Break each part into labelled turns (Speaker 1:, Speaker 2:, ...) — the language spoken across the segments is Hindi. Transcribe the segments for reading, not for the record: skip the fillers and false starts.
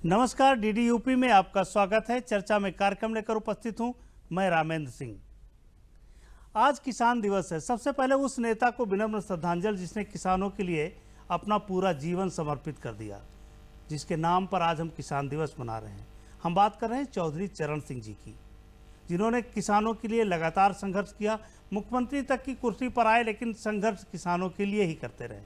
Speaker 1: नमस्कार, डीडी यूपी में आपका स्वागत है। चर्चा में कार्यक्रम लेकर उपस्थित हूं मैं रामेंद्र सिंह। आज किसान दिवस है। सबसे पहले उस नेता को विनम्र श्रद्धांजलि जिसने किसानों के लिए अपना पूरा जीवन समर्पित कर दिया, जिसके नाम पर आज हम किसान दिवस मना रहे हैं। हम बात कर रहे हैं चौधरी चरण सिंह जी की, जिन्होंने किसानों के लिए लगातार संघर्ष किया। मुख्यमंत्री तक की कुर्सी पर आए, लेकिन संघर्ष किसानों के लिए ही करते रहे।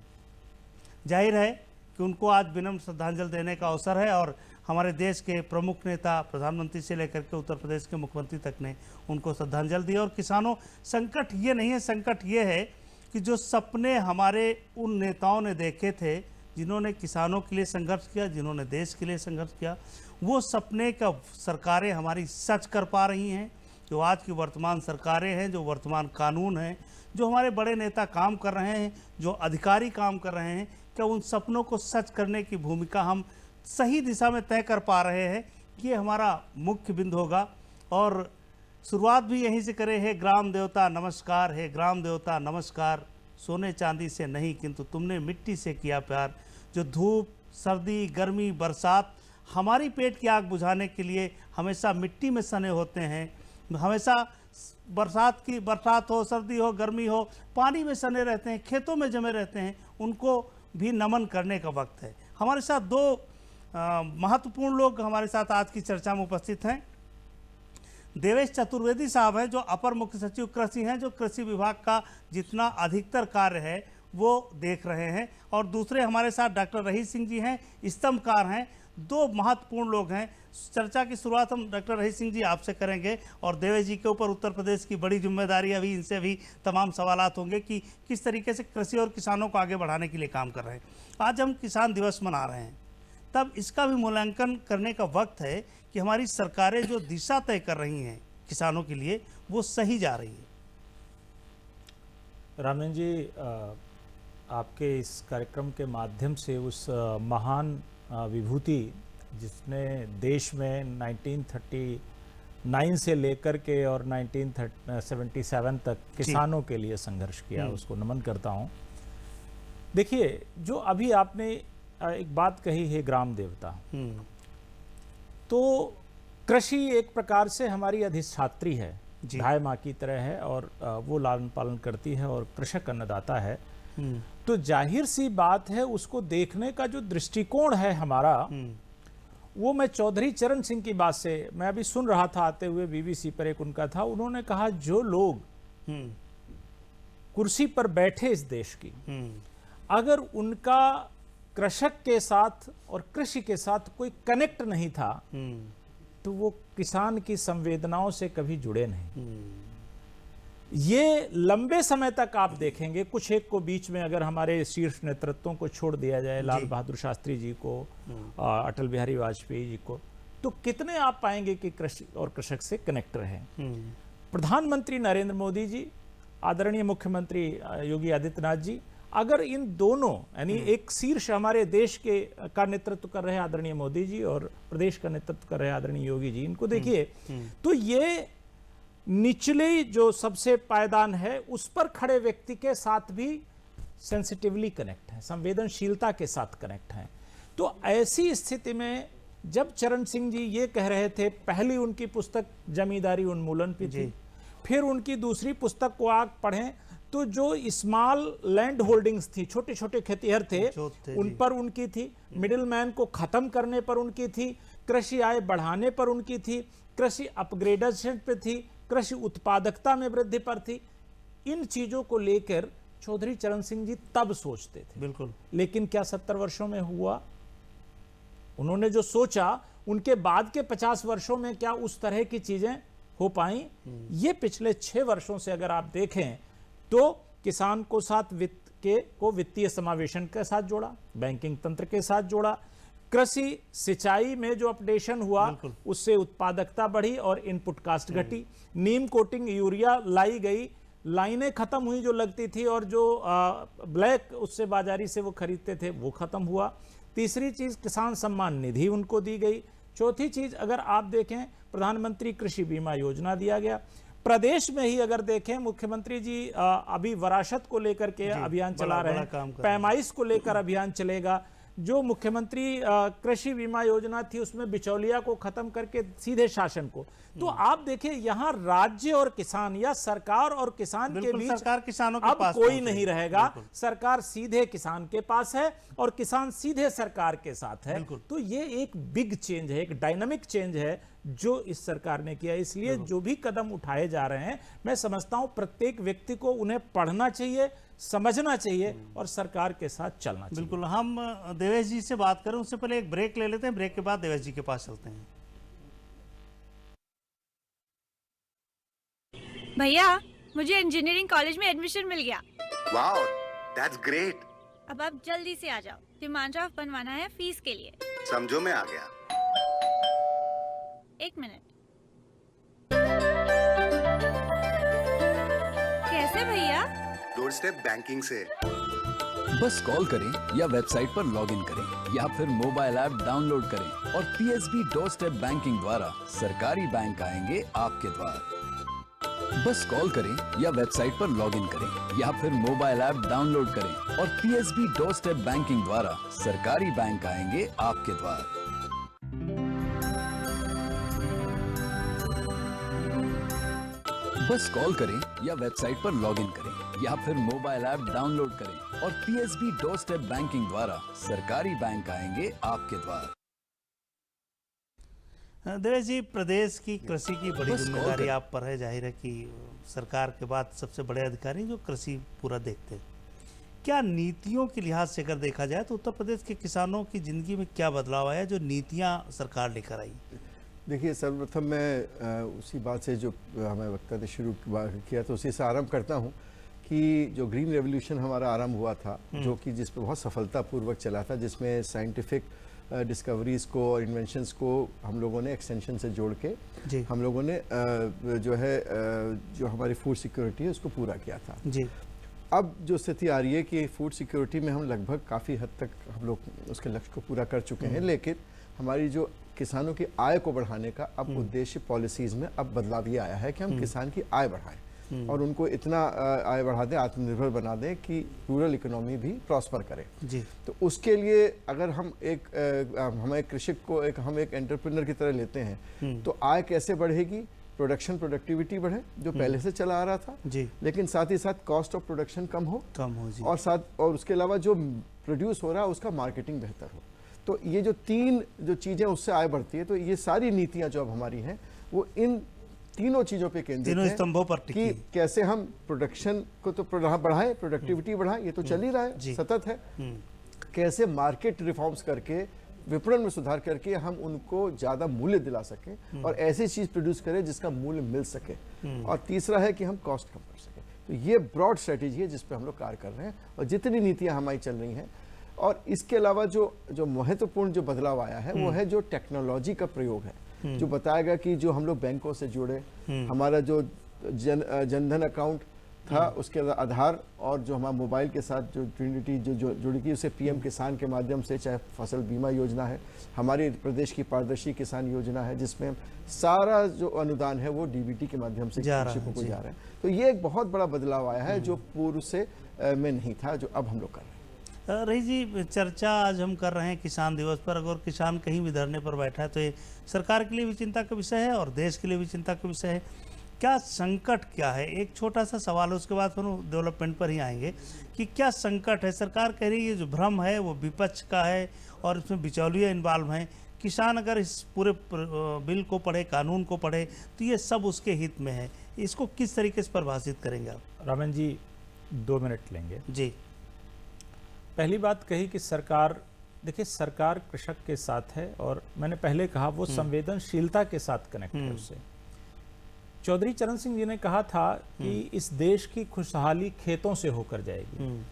Speaker 1: जाहिर है कि उनको आज विनम्र श्रद्धांजलि देने का अवसर है और हमारे देश के प्रमुख नेता, प्रधानमंत्री से लेकर के उत्तर प्रदेश के मुख्यमंत्री तक ने उनको श्रद्धांजलि दी। और किसानों, संकट ये नहीं है, संकट ये है कि जो सपने हमारे उन नेताओं ने देखे थे, जिन्होंने किसानों के लिए संघर्ष किया, जिन्होंने देश के लिए संघर्ष किया, वो सपने का सरकारें हमारी सच कर पा रही हैं। जो आज की वर्तमान सरकारें हैं, जो वर्तमान कानून हैं, जो हमारे बड़े नेता काम कर रहे हैं, जो अधिकारी काम कर रहे हैं, क्या उन सपनों को सच करने की भूमिका हम सही दिशा में तय कर पा रहे हैं? ये हमारा मुख्य बिंदु होगा। और शुरुआत भी यहीं से करें। हे ग्राम देवता नमस्कार, हे ग्राम देवता नमस्कार, सोने चांदी से नहीं किंतु तुमने मिट्टी से किया प्यार। जो धूप, सर्दी, गर्मी, बरसात हमारी पेट की आग बुझाने के लिए हमेशा मिट्टी में सने होते हैं, हमेशा बरसात हो, सर्दी हो, गर्मी हो, पानी में सने रहते हैं, खेतों में जमे रहते हैं, उनको भी नमन करने का वक्त है। हमारे साथ दो महत्वपूर्ण लोग हमारे साथ आज की चर्चा में उपस्थित हैं। देवेश चतुर्वेदी साहब हैं, जो अपर मुख्य सचिव कृषि हैं, जो कृषि विभाग का जितना अधिकतर कार्य है वो देख रहे हैं। और दूसरे हमारे साथ डॉक्टर रहीम सिंह जी हैं, स्तंभकार हैं। दो महत्वपूर्ण लोग हैं। चर्चा की शुरुआत हम डॉक्टर रहीम सिंह जी आपसे करेंगे और देवेश जी के ऊपर उत्तर प्रदेश की बड़ी जिम्मेदारी, अभी इनसे भी तमाम सवालात होंगे कि किस तरीके से कृषि और किसानों को आगे बढ़ाने के लिए काम कर रहे हैं। आज हम किसान दिवस मना रहे हैं, तब इसका भी मूल्यांकन करने का वक्त है कि हमारी सरकारें जो दिशा तय कर रही हैं किसानों के लिए, वो सही जा रही है।
Speaker 2: रामेंद्र जी, आपके इस कार्यक्रम के माध्यम से उस महान विभूति जिसने देश में 1939 से लेकर के और 1977 तक किसानों के लिए संघर्ष किया, उसको नमन करता हूं। देखिए, जो अभी आपने एक बात कही है, ग्राम देवता, तो कृषि एक प्रकार से हमारी अधिष्ठात्री है, गाय माँ की तरह है और वो लालन पालन करती है और कृषक अन्नदाता है। तो जाहिर सी बात है, उसको देखने का जो दृष्टिकोण है हमारा, वो मैं चौधरी चरण सिंह की बात से, मैं अभी सुन रहा था आते हुए, बीबीसी पर एक उनका था, उन्होंने कहा जो लोग कुर्सी पर बैठे इस देश की, अगर उनका कृषक के साथ और कृषि के साथ कोई कनेक्ट नहीं था, तो वो किसान की संवेदनाओं से कभी जुड़े नहीं। ये लंबे समय तक आप देखेंगे, कुछ एक को बीच में अगर हमारे शीर्ष नेतृत्वों को छोड़ दिया जाए, लाल बहादुर शास्त्री जी को, अटल बिहारी वाजपेयी जी को, तो कितने आप पाएंगे कि कृषि और कृषक से कनेक्ट रहे। प्रधानमंत्री नरेंद्र मोदी जी, आदरणीय मुख्यमंत्री योगी आदित्यनाथ जी, अगर इन दोनों, यानी एक शीर्ष हमारे देश के का नेतृत्व कर रहे आदरणीय मोदी जी और प्रदेश का नेतृत्व कर रहे आदरणीय योगी जी, इनको देखिए, तो ये निचले जो सबसे पायदान है उस पर खड़े व्यक्ति के साथ भी सेंसिटिवली कनेक्ट है, संवेदनशीलता के साथ कनेक्ट है। तो ऐसी स्थिति में जब चरण सिंह जी ये कह रहे थे, पहली उनकी पुस्तक जमींदारी उन्मूलन पे थी, फिर उनकी दूसरी पुस्तक को आग पढ़ें तो जो स्मॉल लैंड होल्डिंग्स थी, छोटे छोटे खेतिहर थे, उन पर उनकी थी, मिडिल मैन को खत्म करने पर उनकी थी, कृषि आय बढ़ाने पर उनकी थी, कृषि अपग्रेडेशन पे थी, कृषि उत्पादकता में वृद्धि पर थी। इन चीजों को लेकर चौधरी चरण सिंह जी तब सोचते थे।
Speaker 1: बिल्कुल।
Speaker 2: लेकिन क्या 70 वर्षों में हुआ? उन्होंने जो सोचा, उनके बाद के 50 वर्षों में क्या उस तरह की चीजें हो पाई? ये पिछले 6 वर्षों से अगर आप देखें तो किसान को साथ वित्तीय समावेशन के साथ जोड़ा, बैंकिंग तंत्र के साथ जोड़ा, कृषि सिंचाई में जो अपडेशन हुआ उससे उत्पादकता बढ़ी और इनपुट कास्ट घटी, नीम कोटिंग यूरिया लाई गई, लाइनें खत्म हुई जो लगती थी और जो ब्लैक उससे बाजारी से वो खरीदते थे वो खत्म हुआ। तीसरी चीज किसान सम्मान निधि उनको दी गई। चौथी चीज अगर आप देखें, प्रधानमंत्री कृषि बीमा योजना दिया गया। प्रदेश में ही अगर देखें, मुख्यमंत्री जी अभी वरासत को लेकर के अभियान चला रहे हैं, पैमाइश को लेकर अभियान चलेगा, जो मुख्यमंत्री कृषि बीमा योजना थी उसमें बिचौलिया को खत्म करके सीधे शासन को। तो आप देखिए यहाँ राज्य और किसान या सरकार और किसान के
Speaker 1: बिल्कुल,
Speaker 2: बीच
Speaker 1: सरकार किसानों के
Speaker 2: अब
Speaker 1: पास
Speaker 2: कोई
Speaker 1: पहुंच
Speaker 2: नहीं
Speaker 1: रही है।
Speaker 2: रहेगा।
Speaker 1: बिल्कुल।
Speaker 2: सरकार सीधे किसान के पास है और किसान सीधे सरकार के साथ है।
Speaker 1: बिल्कुल।
Speaker 2: तो ये एक बिग चेंज है, एक डायनामिक चेंज है जो इस सरकार ने किया। इसलिए जो भी कदम उठाए जा रहे हैं, मैं समझता हूं प्रत्येक व्यक्ति को उन्हें पढ़ना चाहिए, समझना चाहिए और सरकार के साथ चलना चाहिए।
Speaker 1: बिल्कुल। हम देवेश जी से बात करें उससे पहले एक ब्रेक ले लेते हैं, ब्रेक के बाद देवेश जी के पास चलते हैं।
Speaker 3: भैया, मुझे इंजीनियरिंग कॉलेज में एडमिशन मिल गया।
Speaker 4: Wow, that's great.
Speaker 3: अब आप जल्दी से आ जाओ, डिमांड ड्राफ्ट बनवाना है फीस के लिए।
Speaker 4: समझो मैं आ गया।
Speaker 3: 1 मिनट। कैसे भैया?
Speaker 4: डोर स्टेप बैंकिंग से।
Speaker 5: बस कॉल करें या वेबसाइट पर लॉगिन करें या फिर मोबाइल ऐप डाउनलोड करें और पीएसबी डोर स्टेप बैंकिंग द्वारा सरकारी बैंक आएंगे आपके द्वार। बस कॉल करें या वेबसाइट पर लॉगिन करें या फिर मोबाइल ऐप डाउनलोड करें और पीएसबी डोर स्टेप बैंकिंग द्वारा सरकारी बैंक आएंगे आपके द्वार। बस कॉल करें या वेबसाइट पर लॉगिन करें या फिर मोबाइल ऐप डाउनलोड करें और पीएसबी डोर स्टेप बैंकिंग द्वारा सरकारी बैंक आएंगे आपके द्वार।
Speaker 1: देवेश जी, प्रदेश की कृषि की बड़ी
Speaker 5: बस कॉल
Speaker 1: जिम्मेदारी
Speaker 5: करें।
Speaker 1: आप पर है। जाहिर है कि सरकार के बाद सबसे बड़े अधिकारी जो कृषि पूरा देखते हैं। क्या नीतियों के लिहाज से अगर देखा जाए तो उत्तर प्रदेश के किसानों की जिंदगी में क्या बदलाव आया जो नीतियां सरकार लेकर आई?
Speaker 6: देखिए, सर्वप्रथम मैं उसी बात से जो हमें वक्ता ने शुरू किया तो उसी से आरंभ करता हूं कि जो ग्रीन रेवोल्यूशन हमारा आरंभ हुआ था, जो कि जिस पे बहुत सफलतापूर्वक चला था, जिसमें साइंटिफिक डिस्कवरीज को और इन्वेंशंस को हम लोगों ने एक्सटेंशन से जोड़ के
Speaker 1: जी।
Speaker 6: हम लोगों ने जो हमारी फूड सिक्योरिटी है उसको पूरा किया था।
Speaker 1: जी।
Speaker 6: अब जो स्थिति आ रही है कि फूड सिक्योरिटी में हम लगभग काफ़ी हद तक हम लोग उसके लक्ष्य को पूरा कर चुके हैं, लेकिन हमारी जो किसानों की आय को बढ़ाने का अब उद्देश्य पॉलिसीज में अब बदलाव ये आया है कि हम किसान की आय बढ़ाएं और उनको इतना आय बढ़ा दें, आत्मनिर्भर बना दें कि रूरल इकोनॉमी भी प्रॉस्पर करे।
Speaker 1: जी।
Speaker 6: तो उसके लिए अगर हम हमें कृषक को हम एक एंटरप्रेन्योर की तरह लेते हैं तो आय कैसे बढ़ेगी? प्रोडक्शन प्रोडक्टिविटी बढ़े जो पहले से चला आ रहा था
Speaker 1: जी।
Speaker 6: लेकिन साथ ही साथ कॉस्ट ऑफ प्रोडक्शन कम हो
Speaker 1: जी।
Speaker 6: और उसके अलावा जो प्रोड्यूस हो रहा है उसका मार्केटिंग बेहतर हो। तो ये जो तीन जो चीजें उससे आय बढ़ती है, तो ये सारी नीतियां जो अब हमारी हैं वो इन तीनों चीजों पे केंद्रित
Speaker 1: तीनों
Speaker 6: है
Speaker 1: स्तंभों पर
Speaker 6: कि
Speaker 1: टिकी।
Speaker 6: कैसे हम प्रोडक्शन को तो बढ़ाएं, प्रोडक्टिविटी बढ़ाएं, ये तो चल ही रहा है,
Speaker 1: जी।
Speaker 6: सतत है। कैसे मार्केट रिफॉर्म्स करके विपणन में सुधार करके हम उनको ज्यादा मूल्य दिला सकें और ऐसी चीज प्रोड्यूस करें जिसका मूल्य मिल सके। और तीसरा है कि हम कॉस्ट कम कर सकें। तो ये ब्रॉड स्ट्रेटेजी है जिस पे हम लोग कार्य कर रहे हैं और जितनी नीतियां हमारी चल रही हैं। और इसके अलावा जो महत्वपूर्ण जो बदलाव आया है वो है जो टेक्नोलॉजी का प्रयोग है, जो बताएगा कि जो हम लोग बैंकों से जुड़े, हमारा जो जनधन अकाउंट था उसके आधार और जो हमारा मोबाइल के साथ जो ट्रिनिटी जो जुड़ी की, उसे पीएम किसान के माध्यम से, चाहे फसल बीमा योजना है, हमारी प्रदेश की पारदर्शी किसान योजना है जिसमें सारा जो अनुदान है वो डीबीटी के माध्यम से कृषकों को जा रहा है। तो ये एक बहुत बड़ा बदलाव आया है जो पूर्व से में नहीं था, जो अब हम लोग कर रहे हैं।
Speaker 1: रही जी, चर्चा आज हम कर रहे हैं किसान दिवस पर। अगर किसान कहीं भी धरने पर बैठा है तो ये सरकार के लिए भी चिंता का विषय है और देश के लिए भी चिंता का विषय है। क्या संकट क्या है? एक छोटा सा सवाल है, उसके बाद फिर डेवलपमेंट पर ही आएंगे कि क्या संकट है। सरकार कह रही है जो भ्रम है वो विपक्ष का है और इसमें बिचौलिए इन्वॉल्व हैं। किसान अगर इस पूरे बिल को पढ़े, कानून को पढ़े तो ये सब उसके हित में है। इसको किस तरीके से परिभाषित करेंगे आप?
Speaker 2: रामन जी 2 मिनट लेंगे
Speaker 1: जी।
Speaker 2: पहली बात कही कि सरकार, देखिए सरकार कृषक के साथ है और मैंने पहले कहा वो संवेदनशीलता के साथ कनेक्ट है उससे। चौधरी चरण सिंह जी ने कहा था कि इस देश की खुशहाली खेतों से होकर जाएगी,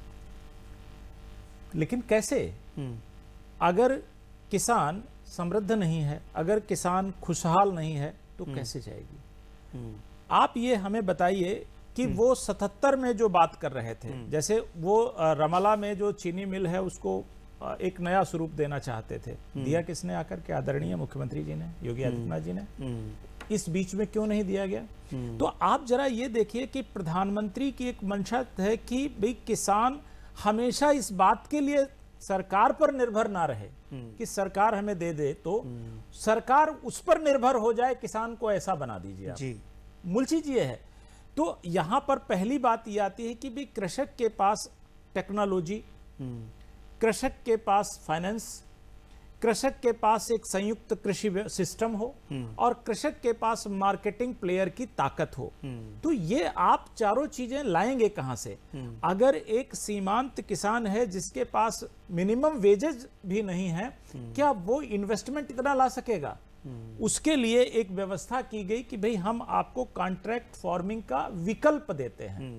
Speaker 2: लेकिन कैसे? अगर किसान समृद्ध नहीं है, अगर किसान खुशहाल नहीं है तो कैसे जाएगी? आप ये हमें बताइए कि वो 77 में जो बात कर रहे थे, जैसे वो रमाला में जो चीनी मिल है उसको एक नया स्वरूप देना चाहते थे, दिया किसने आकर के? आदरणीय मुख्यमंत्री जी ने, योगी आदित्यनाथ जी ने। इस बीच में क्यों नहीं दिया गया? तो आप जरा ये देखिए कि प्रधानमंत्री की एक मंशा है कि भाई किसान हमेशा इस बात के लिए सरकार पर निर्भर ना रहे कि सरकार हमें दे दे, तो सरकार उस पर निर्भर हो जाए, किसान को ऐसा बना दीजिए आप।
Speaker 1: जी
Speaker 2: मूल चीज ये है। तो यहां पर पहली बात ये आती है कि भी कृषक के पास टेक्नोलॉजी, कृषक के पास फाइनेंस, कृषक के पास एक संयुक्त कृषि सिस्टम हो और कृषक के पास मार्केटिंग प्लेयर की ताकत हो। तो ये आप चारों चीजें लाएंगे कहां से? अगर एक सीमांत किसान है जिसके पास मिनिमम वेजेस भी नहीं है, क्या वो इन्वेस्टमेंट इतना ला सकेगा? उसके लिए एक व्यवस्था की गई कि भाई हम आपको कॉन्ट्रैक्ट फार्मिंग का विकल्प देते हैं,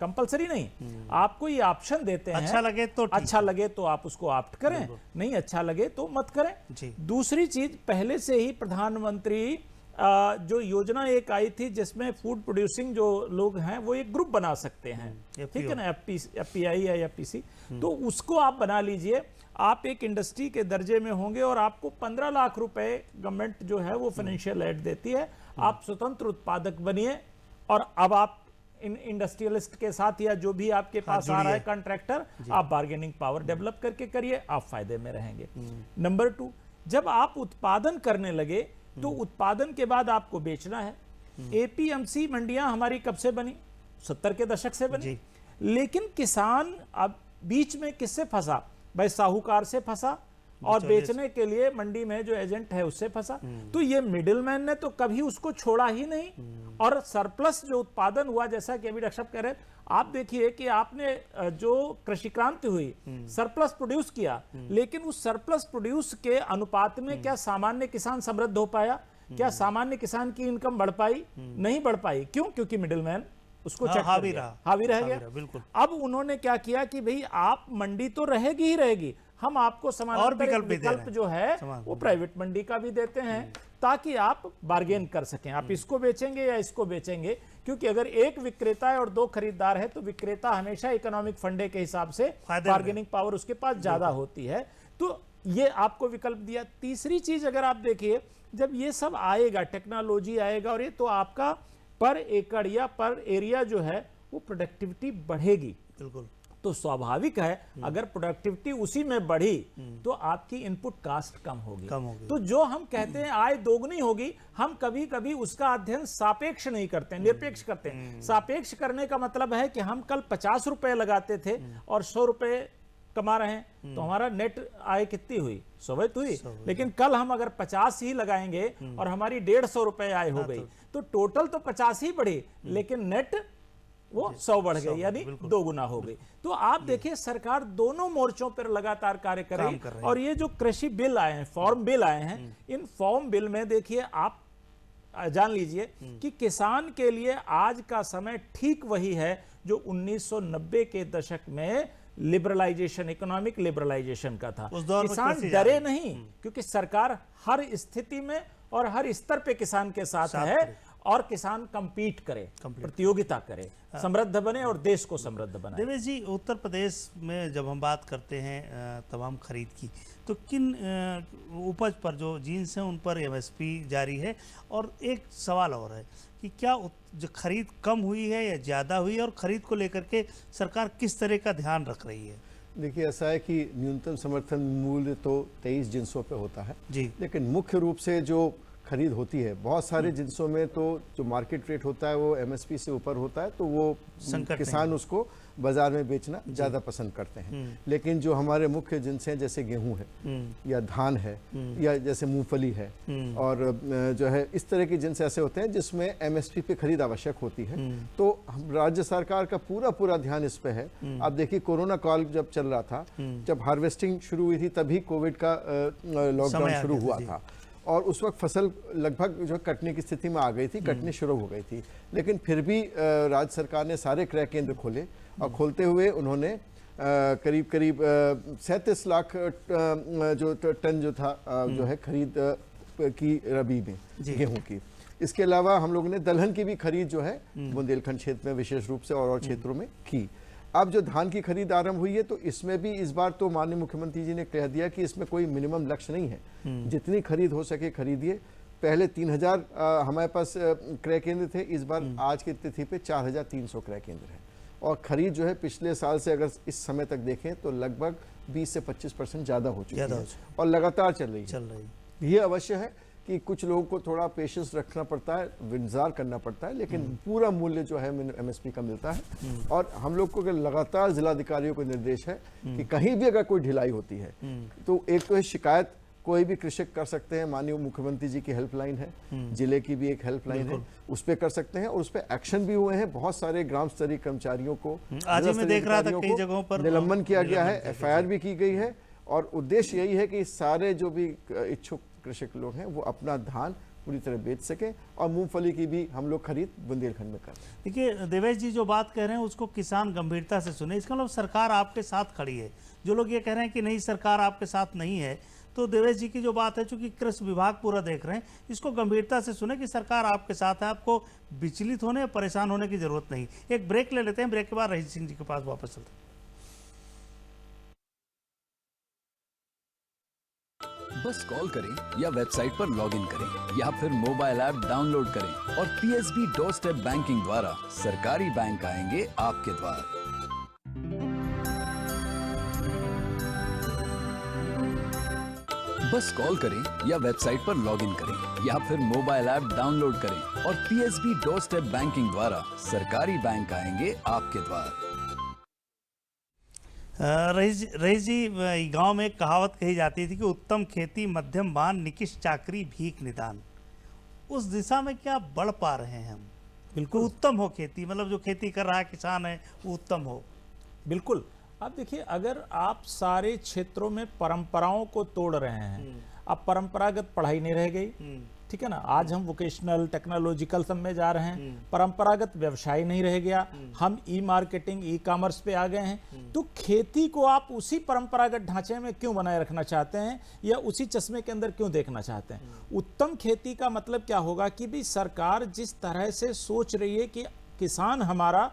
Speaker 2: कंपलसरी नहीं, आपको ये ऑप्शन देते हैं।
Speaker 1: अच्छा लगे तो ठीक
Speaker 2: अच्छा लगे तो आप उसको ऑप्ट करें, नहीं अच्छा लगे तो मत करें।
Speaker 1: जी।
Speaker 2: दूसरी चीज, पहले से ही प्रधानमंत्री जो योजना एक आई थी जिसमें फूड प्रोड्यूसिंग जो लोग हैं वो एक ग्रुप बना सकते हैं, ठीक है ना, FPI या FPC, तो उसको आप बना लीजिए। आप एक इंडस्ट्री के दर्जे में होंगे और आपको 15 लाख रुपए गवर्नमेंट जो है वो फाइनेंशियल एड देती है। आप स्वतंत्र उत्पादक बनिए और अब आप इंडस्ट्रियलिस्ट के साथ या जो भी आपके पास आ रहा है कॉन्ट्रैक्टर, आप बार्गेनिंग पावर डेवलप करके करिए, आप फायदे में रहेंगे। नंबर 2, जब आप उत्पादन करने लगे तो उत्पादन के बाद आपको बेचना है। APMC मंडियां हमारी कब से बनी? 70 के दशक से बनी। लेकिन किसान अब बीच में किससे फंसा? भाई साहूकार से फंसा और बेचने के लिए मंडी में जो एजेंट है उससे फंसा। तो ये मिडिलमैन ने तो कभी उसको छोड़ा ही नहीं। और सरप्लस जो उत्पादन हुआ, जैसा कि अभी डॉक्टर साहब कह रहे, आप देखिए कि आपने जो कृषि क्रांति हुई, सरप्लस प्रोड्यूस किया, लेकिन उस सरप्लस प्रोड्यूस के अनुपात में क्या सामान्य किसान समृद्ध हो पाया? क्या सामान्य किसान की इनकम बढ़ पाई? नहीं बढ़ पाई। क्यों? क्योंकि मिडिलमैन उसको हावी रह गया।
Speaker 1: बिल्कुल।
Speaker 2: अब उन्होंने क्या किया कि भाई आप मंडी तो रहेगी ही रहेगी, हम आपको समानांतर विकल्प जो है वो प्राइवेट मंडी का भी देते हैं, ताकि आप बार्गेन कर सकें। आप इसको बेचेंगे या इसको बेचेंगे, क्योंकि अगर एक विक्रेता है और 2 खरीदार है तो विक्रेता हमेशा इकोनॉमिक फंडे के हिसाब से बार्गेनिंग पावर उसके पास ज्यादा होती है। तो ये आपको विकल्प दिया। तीसरी चीज अगर आप देखिए, जब ये सब आएगा, टेक्नोलॉजी आएगा, और ये तो आपका पर एकड़ या पर एरिया जो है वो प्रोडक्टिविटी बढ़ेगी।
Speaker 1: बिल्कुल।
Speaker 2: तो स्वाभाविक है अगर प्रोडक्टिविटी उसी में बढ़ी तो आपकी इनपुट कास्ट कम होगी। तो जो हम कहते हैं आय दोगुनी होगी, हम कभी कभी उसका अध्ययन सापेक्ष नहीं करते, निरपेक्ष करते हैं। सापेक्ष करने का मतलब है कि हम कल 50 रुपए लगाते थे और 100 रुपए कमा रहे हैं, तो हमारा नेट आय कितनी हुई? 100 हुई। लेकिन कल हम अगर 50 ही लगाएंगे और हमारी 150 रुपए आय हो गई, तो टोटल तो 50 ही बढ़ी, लेकिन नेट वो 100 बढ़ गई, यानी 2 गुना हो गई। तो आप देखिए सरकार दोनों मोर्चों पर लगातार कार्य कर रही है। और ये जो कृषि बिल आए हैं, फॉर्म बिल आए हैं, इन फॉर्म बिल में देखिए आप जान लीजिए कि किसान के लिए आज का समय ठीक वही है जो 1990 के दशक में लिबरलाइजेशन, इकोनॉमिक लिबरलाइजेशन का था। किसान डरे नहीं, क्योंकि सरकार हर स्थिति में और हर स्तर पे किसान के साथ है, और किसान कंपीट करे, प्रतियोगिता करे, समृद्ध बने और देश को समृद्ध बनाए।
Speaker 1: देवेश जी, उत्तर प्रदेश में जब हम बात करते हैं तमाम खरीद की, तो किन उपज पर जो जीन्स हैं उन पर MSP जारी है? और एक सवाल और है कि क्या जो खरीद कम हुई है या ज़्यादा हुई है, और खरीद को लेकर के सरकार किस तरह का ध्यान रख रही है?
Speaker 6: देखिए, ऐसा है कि न्यूनतम समर्थन मूल्य तो 23 जिन्सों पे होता है
Speaker 1: जी,
Speaker 6: लेकिन मुख्य रूप से जो खरीद होती है बहुत सारे जिन्सों में तो जो मार्केट रेट होता है वो MSP से ऊपर होता है, तो वो किसान उसको बाजार में बेचना ज़्यादा पसंद करते हैं। लेकिन जो हमारे मुख्य जिन्स हैं, जैसे गेहूं है या धान है या जैसे मूंगफली है, और जो है इस तरह के जिन्स ऐसे होते हैं जिसमें MSP पे खरीद आवश्यक होती है। तो राज्य सरकार का पूरा ध्यान इस पे है। आप देखिए, कोरोना काल जब चल रहा था, जब हार्वेस्टिंग शुरू हुई थी, तभी कोविड का लॉकडाउन शुरू हुआ था, और उस वक्त फसल लगभग जो कटने की स्थिति में आ गई थी, कटनी शुरू हो गई थी। लेकिन फिर भी राज्य सरकार ने सारे क्रय केंद्र खोले, और खोलते हुए उन्होंने करीब 37 लाख जो टन जो था जो है खरीद की रबी में गेहूं की। इसके अलावा हम लोगों ने दलहन की भी खरीद जो है बुंदेलखंड क्षेत्र में विशेष रूप से और क्षेत्रों में की। अब जो धान की खरीद आरंभ हुई है, तो इसमें भी इस बार तो माननीय मुख्यमंत्री जी ने कह दिया कि इसमें कोई मिनिमम लक्ष्य नहीं है, जितनी खरीद हो सके खरीदिए। पहले 3000 हमारे पास क्रय केंद्र थे, इस बार आज की तिथि पे 4300 क्रय केंद्र है, और खरीद जो है पिछले साल से अगर इस समय तक देखें तो लगभग 20 से 25% ज़्यादा हो चुकी
Speaker 1: ज़्यादा
Speaker 6: है
Speaker 1: हो चुकी
Speaker 6: और लगातार चल रही है।
Speaker 1: चल रही।
Speaker 6: ये अवश्य है कि कुछ लोगों को थोड़ा पेशेंस रखना पड़ता है, इंतजार करना पड़ता है, लेकिन पूरा मूल्य जो है एमएसपी का मिलता है। और हम लोग को लगातार जिलाधिकारियों को निर्देश है कि कहीं भी अगर कोई ढिलाई होती है तो एक तो शिकायत कोई भी कृषक कर सकते हैं, माननीय मुख्यमंत्री जी की हेल्पलाइन है, जिले की भी एक हेल्पलाइन है, उस पर कर सकते हैं और उस पर एक्शन भी हुए हैं। बहुत सारे ग्राम स्तरीय कर्मचारियों को
Speaker 1: आज ही मैं देख रहा था कई जगहों पर
Speaker 6: निलंबन किया गया है, एफआईआर भी की गई है। और उद्देश्य यही है कि सारे जो भी इच्छुक कृषक लोग हैं वो अपना धान पूरी तरह बेच सकें और मूंगफली की भी हम लोग खरीद बुंदेलखंड में कर रहे हैं।
Speaker 1: देखिए देवेश जी जो बात कह रहे हैं उसको किसान गंभीरता से सुने। इसका मतलब सरकार आपके साथ खड़ी है। जो लोग ये कह रहे हैं कि नहीं सरकार आपके साथ नहीं है, तो देवेश जी की जो बात है, चूंकि कृषि विभाग पूरा देख रहे हैं, इसको गंभीरता से सुने कि सरकार आपके साथ है, आपको विचलित होने या परेशान होने की जरूरत नहीं। एक ब्रेक ले लेते हैं, ब्रेक के बाद रहीज सिंह जी के पास वापस चलते हैं।
Speaker 5: बस कॉल करें या वेबसाइट पर लॉगिन करें या फिर मोबाइल ऐप डाउनलोड करें और पीएसबी डोर स्टेप बैंकिंग द्वारा सरकारी बैंक आएंगे आपके द्वार। बस कॉल करें या वेबसाइट पर लॉगिन करें या फिर मोबाइल ऐप डाउनलोड करें और पीएसबी डोर स्टेप बैंकिंग द्वारा सरकारी बैंक आएंगे आपके द्वार।
Speaker 1: रईस जी, गांव में एक कहावत कही जाती थी कि उत्तम खेती मध्यम बान निकिष्ट चाकरी भीख निदान। उस दिशा में क्या बढ़ पा रहे हैं हम? बिल्कुल उत्तम हो खेती, मतलब जो खेती कर रहा है किसान है वो उत्तम हो।
Speaker 2: बिल्कुल। अब देखिए, अगर आप सारे क्षेत्रों में परंपराओं को तोड़ रहे हैं, अब परंपरागत पढ़ाई नहीं रह गई, ठीक है ना। आज हम वोकेशनल टेक्नोलॉजिकल सब में जा रहे हैं, परंपरागत व्यवसाय नहीं रह गया, हम ई मार्केटिंग ई कॉमर्स पे आ गए हैं। तो खेती को आप उसी परंपरागत ढांचे में क्यों बनाए रखना चाहते हैं या उसी चश्मे के अंदर क्यों देखना चाहते हैं? उत्तम खेती का मतलब क्या होगा कि भी सरकार जिस तरह से सोच रही है कि किसान हमारा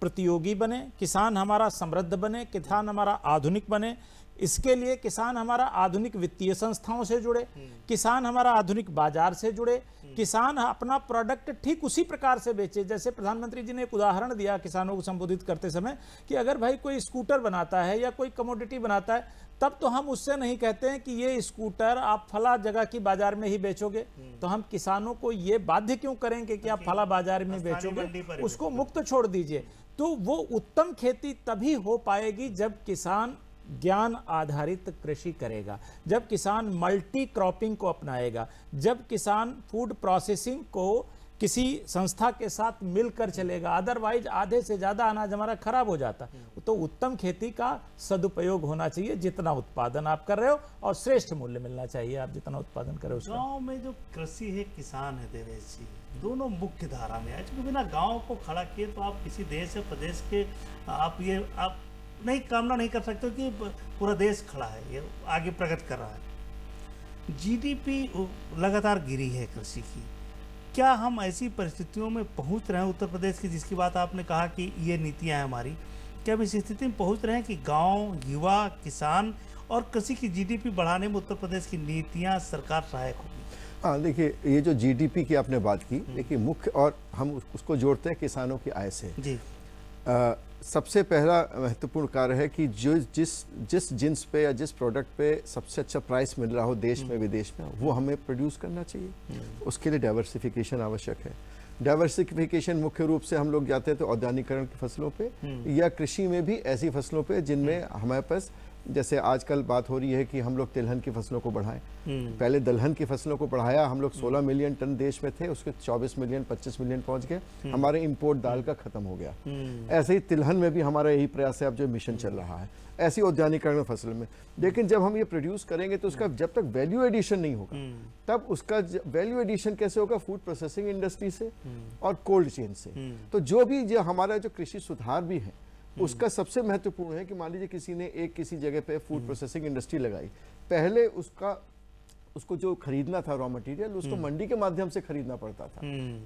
Speaker 2: प्रतियोगी बने, किसान हमारा समृद्ध बने, किसान हमारा आधुनिक बने, इसके लिए किसान हमारा आधुनिक वित्तीय संस्थाओं से जुड़े, किसान हमारा आधुनिक बाजार से जुड़े, किसान अपना प्रोडक्ट ठीक उसी प्रकार से बेचे। जैसे प्रधानमंत्री जी ने एक उदाहरण दिया किसानों को संबोधित करते समय कि अगर भाई कोई स्कूटर बनाता है या कोई कमोडिटी बनाता है, तब तो हम उससे नहीं कहते हैं कि ये स्कूटर आप फला जगह की बाजार में ही बेचोगे। तो हम किसानों को ये बाध्य क्यों करेंगे कि आप फला बाजार में बेचोगे? उसको मुक्त छोड़ दीजिए। तो वो उत्तम खेती तभी हो पाएगी जब किसान ज्ञान आधारित कृषि करेगा, जब किसान मल्टी क्रॉपिंग को अपनाएगा, जब किसान फूड प्रोसेसिंग को किसी संस्था के साथ मिलकर चलेगा। अदरवाइज आधे से ज्यादा अनाज हमारा खराब हो जाता। तो उत्तम खेती का सदुपयोग होना चाहिए। जितना उत्पादन आप कर रहे हो और श्रेष्ठ मूल्य मिलना चाहिए आप जितना उत्पादन कर रहे हो।
Speaker 1: गांव में जो कृषि है, किसान है देवेश जी, दोनों मुख्य धारा में है। क्योंकि बिना गांव को खड़ा किए तो आप किसी देश या प्रदेश के आप नहीं कामना नहीं कर सकते कि पूरा देश खड़ा है, ये आगे प्रगति कर रहा है। जीडीपी लगातार गिरी है कृषि की। क्या हम ऐसी परिस्थितियों में पहुंच रहे हैं उत्तर प्रदेश की, जिसकी बात आपने कहा कि ये नीतियां हैं हमारी, क्या हम इस स्थिति में पहुंच रहे हैं कि गांव, युवा, किसान और कृषि की जीडीपी बढ़ाने में उत्तर प्रदेश की नीतियां सरकार सहायक होगी?
Speaker 6: हाँ, देखिए, ये जो जीडीपी की आपने बात की, देखिए मुख्य, और हम उसको जोड़ते हैं किसानों की आय से जी। सबसे पहला महत्वपूर्ण कार्य है कि जो जिस जिन्स पे या जिस प्रोडक्ट पे सबसे अच्छा प्राइस मिल रहा हो देश में विदेश में, वो हमें प्रोड्यूस करना चाहिए। उसके लिए डाइवर्सिफिकेशन आवश्यक है। डाइवर्सिफिकेशन मुख्य रूप से हम लोग जाते हैं तो औद्यानिकरण की फसलों पे या कृषि में भी ऐसी फसलों पे जिनमें हमारे पास, जैसे आजकल बात हो रही है कि हम लोग तिलहन की फसलों को बढ़ाएं। पहले दलहन की फसलों को बढ़ाया, हम लोग 16 मिलियन टन देश में थे, उसके 24 मिलियन 25 मिलियन पहुंच गए। हमारे इंपोर्ट दाल का खत्म हो गया। ऐसे ही तिलहन में भी हमारा यही प्रयास है, अब जो मिशन चल रहा है, ऐसी औद्यानिकरण फसल में। लेकिन जब हम ये प्रोड्यूस करेंगे तो उसका जब तक वैल्यू एडिशन नहीं होगा, तब उसका वैल्यू एडिशन कैसे होगा? फूड प्रोसेसिंग इंडस्ट्री से और कोल्ड चेन से। तो जो भी जो हमारा जो कृषि सुधार भी है, उसका सबसे महत्वपूर्ण है कि मान लीजिए किसी ने किसी जगह पे फूड प्रोसेसिंग इंडस्ट्री लगाई, पहले उसको जो खरीदना था रॉ मटेरियल, उसको मंडी के माध्यम से खरीदना पड़ता था।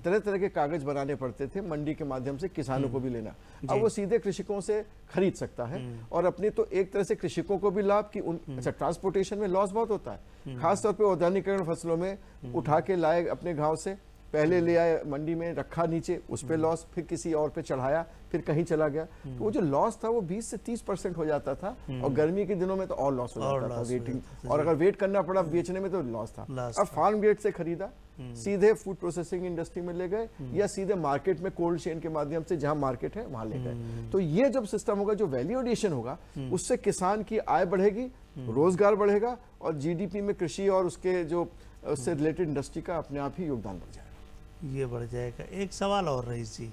Speaker 6: तरह तरह के कागज बनाने पड़ते थे मंडी के माध्यम से, किसानों को भी लेना। अब वो सीधे कृषकों से खरीद सकता है और अपने तो एक तरह से कृषकों को भी लाभ कि अच्छा, ट्रांसपोर्टेशन में लॉस बहुत होता है, खासतौर पर औद्यानिकरण फसलों में। उठा के लाए अपने गाँव से, पहले ले आए मंडी में, रखा नीचे, उस पे लॉस, फिर किसी और पे चढ़ाया, फिर कहीं चला गया, तो वो जो लॉस था वो 20 से 30% हो जाता था। और गर्मी के दिनों में तो और लॉस हो जाता था वेटिंग, और अगर वेट करना पड़ा बेचने में तो लॉस था। अब फार्म गेट से खरीदा, सीधे फूड प्रोसेसिंग इंडस्ट्री में ले गए या सीधे मार्केट में कोल्ड चेन के माध्यम से जहां मार्केट है वहां ले गए। तो ये जब सिस्टम होगा, जो वैल्यू एडिशन होगा, उससे किसान की आय बढ़ेगी, रोजगार बढ़ेगा और जीडीपी में कृषि और उसके जो उससे रिलेटेड इंडस्ट्री का अपने आप ही योगदान बढ़ जाएगा।
Speaker 1: ये बढ़ जाएगा। एक सवाल और रईस जी,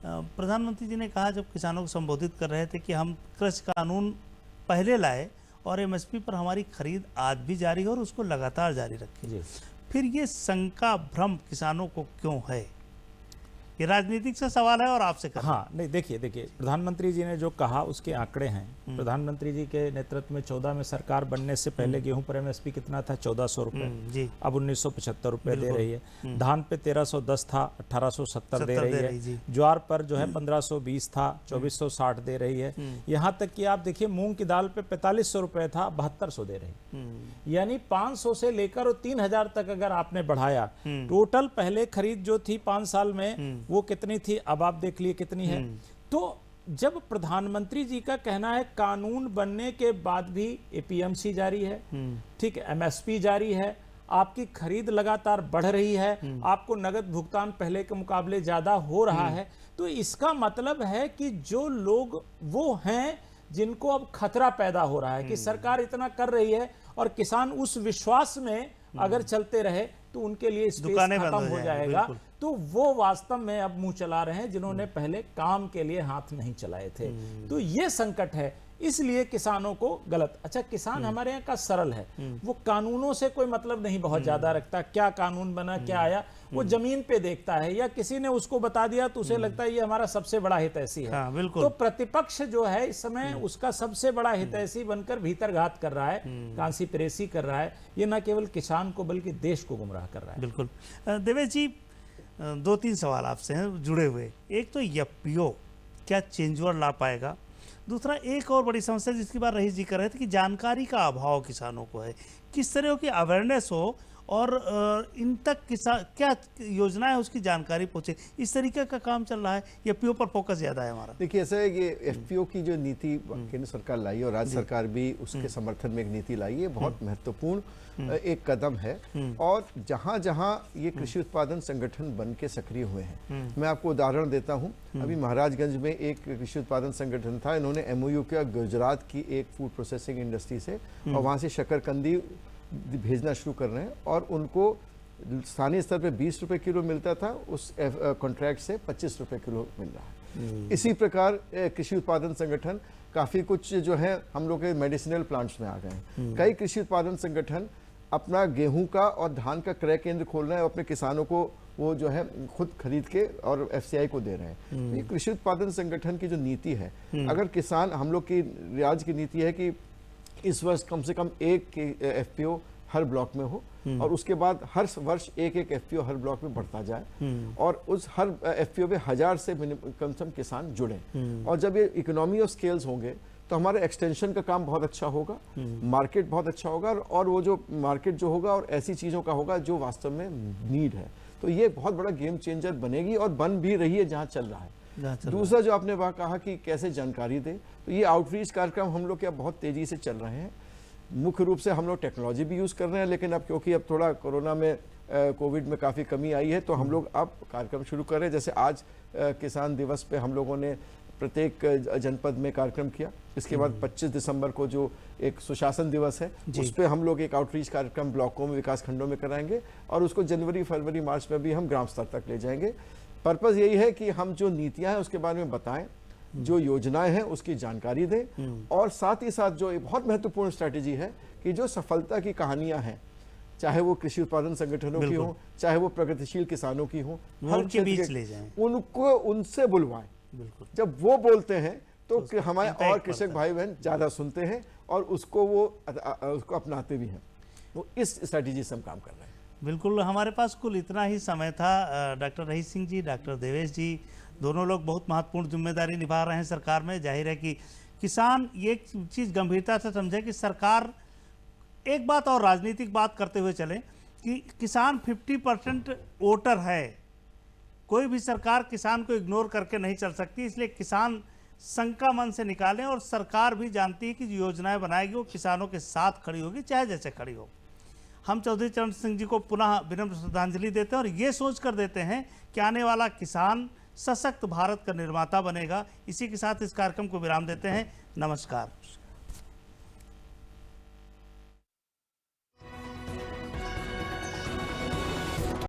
Speaker 1: प्रधानमंत्री जी ने कहा जब किसानों को संबोधित कर रहे थे कि हम कृषि कानून पहले लाए और एमएसपी पर हमारी खरीद आज भी जारी है और उसको लगातार जारी रखें। फिर ये शंका भ्रम किसानों को क्यों है? ये राजनीतिक से सवाल है और आपसे कर।
Speaker 2: हाँ, नहीं, देखिए प्रधानमंत्री जी ने जो कहा उसके आंकड़े हैं। प्रधानमंत्री जी के नेतृत्व में 14 में सरकार बनने से पहले गेहूं पर एमएसपी कितना था? 1400 रुपए
Speaker 1: जी,
Speaker 2: अब 1975 रुपए दे रही है। धान पे 1310 था, 1870 दे रही है। ज्वार पर जो है 1520 था, 2460 दे रही है। यहाँ तक कि आप देखिए मूंग की दाल पे 4500 रुपए था, 7200 दे रही। यानी 500 से लेकर और 3000 तक अगर आपने बढ़ाया, टोटल पहले खरीद जो थी 5 साल में वो कितनी थी, अब आप देख लिए कितनी है। तो जब प्रधानमंत्री जी का कहना है कानून बनने के बाद भी एपीएमसी जारी है, ठीक है, एमएसपी जारी है, आपकी खरीद लगातार बढ़ रही है, आपको नगद भुगतान पहले के मुकाबले ज्यादा हो रहा है, तो इसका मतलब है कि जो लोग वो हैं जिनको अब खतरा पैदा हो रहा है कि सरकार इतना कर रही है और किसान उस विश्वास में अगर चलते रहे तो उनके लिए स्पेस खत्म हो जाएगा। तो वो वास्तव में अब मुंह चला रहे हैं जिन्होंने पहले काम के लिए हाथ नहीं चलाए थे। तो ये संकट है, इसलिए किसानों को गलत। अच्छा, किसान हमारे यहाँ का सरल है, वो कानूनों से कोई मतलब नहीं बहुत ज्यादा रखता, क्या कानून बना क्या आया, वो जमीन पे देखता है या किसी ने उसको बता दिया तो उसे लगता है ये हमारा सबसे बड़ा हितैषी है।
Speaker 1: हाँ, बिल्कुल।
Speaker 2: तो प्रतिपक्ष जो है इस समय उसका सबसे बड़ा हितैषी बनकर भीतरघात कर रहा है, कांसी प्रेसी कर रहा है। ये न केवल किसान को बल्कि देश को गुमराह कर रहा है।
Speaker 1: बिल्कुल। देवेश जी, 2-3 सवाल आपसे हैं जुड़े हुए। एक तो एफपीओ क्या चेंज ओवर ला पाएगा? दूसरा, एक और बड़ी समस्या जिसकी बात रईस जी कर रहे थे कि जानकारी का अभाव किसानों को है, किस तरह की अवेयरनेस हो और इन तक किसान क्या योजना है उसकी जानकारी पहुंचे, इस तरीके का काम चल रहा है। एफपीओ पर फोकस ज्यादा है हमारा।
Speaker 6: देखिए, ऐसा है कि एफपीओ की जो नीति केंद्र सरकार लाई और राज्य सरकार भी उसके समर्थन में एक नीति लाई, ये बहुत महत्वपूर्ण एक कदम है। और जहां जहां ये कृषि उत्पादन संगठन बन के सक्रिय हुए हैं, मैं आपको उदाहरण देता हूं। अभी महाराजगंज में एक कृषि उत्पादन संगठन था, इन्होंने एमओयू किया गुजरात की एक फूड प्रोसेसिंग इंडस्ट्री से और वहां से शकरकंदी भेजना शुरू कर रहे हैं और उनको स्थानीय स्तर पे 20 रुपए किलो मिलता था, उस कॉन्ट्रैक्ट से 25 रुपए किलो मिल रहा है। इसी प्रकार कृषि उत्पादन संगठन काफी कुछ जो है हम लोग के मेडिसिनल प्लांट्स में आ गए हैं। कई कृषि उत्पादन संगठन अपना गेहूं का और धान का क्रय केंद्र खोल रहे हैं और अपने किसानों को वो जो है खुद खरीद के और एफसीआई को दे रहे हैं। ये कृषि उत्पादन संगठन की जो नीति है, अगर किसान, हम लोग की राज्य की नीति है कि इस वर्ष कम से कम एक एफपीओ हर ब्लॉक में हो और उसके बाद हर वर्ष एक एफपीओ हर ब्लॉक में बढ़ता जाए और उस हर एफपीओ में 1000 से कम से कम किसान जुड़े। और जब ये इकोनॉमी ऑफ स्केल्स होंगे तो हमारे एक्सटेंशन का काम बहुत अच्छा होगा, मार्केट बहुत अच्छा होगा और वो जो मार्केट जो होगा और ऐसी चीज़ों का होगा जो वास्तव में नीड है। तो ये बहुत बड़ा गेम चेंजर बनेगी और बन भी रही है जहाँ चल रहा है। दूसरा जो आपने वहाँ कहा कि कैसे जानकारी दे, तो ये आउटरीच कार्यक्रम हम लोग क्या बहुत तेजी से चल रहे हैं। मुख्य रूप से हम लोग टेक्नोलॉजी भी यूज़ कर रहे हैं, लेकिन अब क्योंकि अब थोड़ा कोरोना में कोविड में काफ़ी कमी आई है तो हम लोग अब कार्यक्रम शुरू कर रहे हैं। जैसे आज किसान दिवस पे हम लोगों ने प्रत्येक जनपद में कार्यक्रम किया। इसके बाद 25 दिसंबर को जो एक सुशासन दिवस है उस पर हम लोग एक आउटरीच कार्यक्रम ब्लॉकों में, विकास खंडों में कराएंगे और उसको जनवरी, फरवरी, मार्च में भी हम ग्राम स्तर तक ले जाएंगे। पर्पज़ यही है कि हम जो नीतियां हैं उसके बारे में बताएं, जो योजनाएं हैं उसकी जानकारी दें और साथ ही साथ जो एक बहुत महत्वपूर्ण स्ट्रैटेजी है कि जो सफलता की कहानियां हैं, चाहे वो कृषि उत्पादन संगठनों की हो, चाहे वो प्रगतिशील किसानों की हो, हर
Speaker 1: के बीच ले जाएं,
Speaker 6: उनको उनसे बुलवाएं। जब वो बोलते हैं तो हमारे और कृषक भाई बहन ज्यादा सुनते हैं और उसको उसको अपनाते भी हैं। वो इस स्ट्रैटेजी से हम काम कर रहे हैं।
Speaker 1: बिल्कुल, हमारे पास कुल इतना ही समय था। Doctor rice Singh ji, doctor Devesh जी, दोनों लोग बहुत महत्वपूर्ण जिम्मेदारी निभा रहे हैं सरकार में। जाहिर है कि किसान ये चीज़ गंभीरता से समझे कि सरकार, एक बात और राजनीतिक बात करते हुए चले कि किसान 50% वोटर है कोई भी सरकार किसान को इग्नोर करके नहीं चल सकती, इसलिए किसान शंका मन से निकालें। और सरकार भी जानती है कि जो योजनाएं बनाएगी वो किसानों के साथ खड़ी होगी, चाहे जैसे खड़ी हो। हम चौधरी चरण सिंह जी को पुनः विनम्र श्रद्धांजलि देते हैं और ये सोच कर देते हैं कि आने वाला किसान सशक्त भारत का निर्माता बनेगा। इसी के साथ इस कार्यक्रम को विराम देते हैं। नमस्कार।